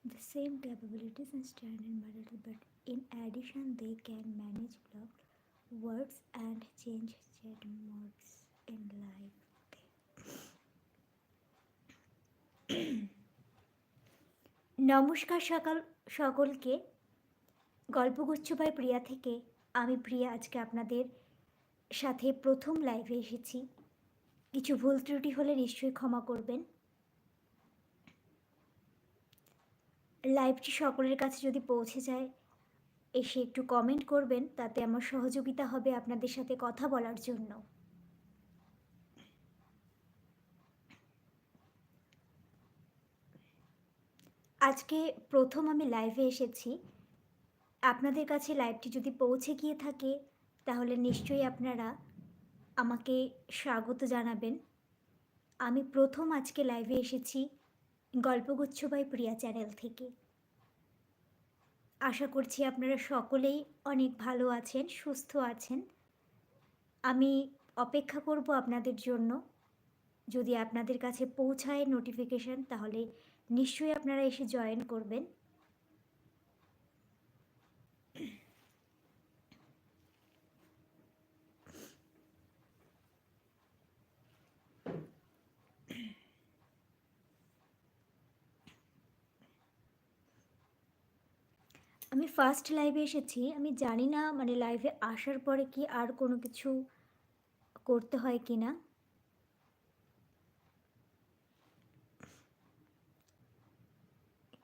the same capabilities and standard model, but in addition, they can manage blocked words and change chat modes in live. নমস্কার সকলকে। গল্পগুচ্ছ by প্রিয়া থেকে আমি প্রিয়া আজকে আপনাদের সাথে প্রথম লাইভে এসেছি। কিছু ভুল ত্রুটি হলে নিশ্চয়ই ক্ষমা করবেন। লাইভটি সকলের কাছে যদি পৌঁছে যায়, এসে একটু কমেন্ট করবেন, তাতে আমার সহযোগিতা হবে আপনাদের সাথে কথা বলার জন্য। আজকে প্রথম আমি লাইভে এসেছি। আপনাদের কাছে লাইভটি যদি পৌঁছে গিয়ে থাকে তাহলে নিশ্চয়ই আপনারা আমাকে স্বাগত জানাবেন। আমি প্রথম আজকে লাইভে এসেছি গল্পগুচ্ছ বাই প্রিয়া চ্যানেল থেকে। আশা করছি আপনারা সকলেই অনেক ভালো আছেন, সুস্থ আছেন। আমি অপেক্ষা করব আপনাদের জন্য। যদি আপনাদের কাছে পৌঁছায় নোটিফিকেশান তাহলে নিশ্চয়ই আপনারা এসে জয়েন করবেন। আমি ফার্স্ট লাইভে এসেছি। আমি জানি না মানে লাইভে আসার পরে কি আর কোনো কিছু করতে হয় কি না।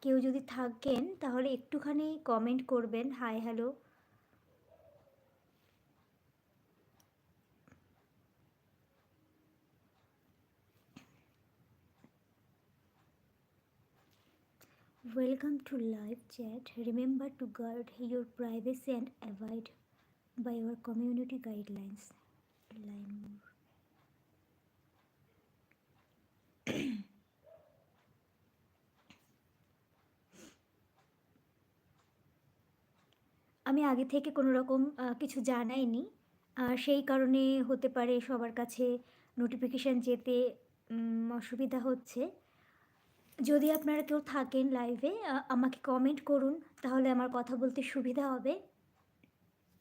কেউ যদি থাকেন তাহলে একটুখানি কমেন্ট করবেন, hi hello. Welcome to live chat. Remember to guard your privacy and abide by our community guidelines. Line more. আমি আগে থেকে কোনো রকম কিছু জানাইনি, সেই কারণে হতে পারে সবার কাছে নোটিফিকেশান যেতে অসুবিধা হচ্ছে। যদি আপনারা কেউ থাকেন লাইভে, আমাকে কমেন্ট করুন, তাহলে আমার কথা বলতে সুবিধা হবে।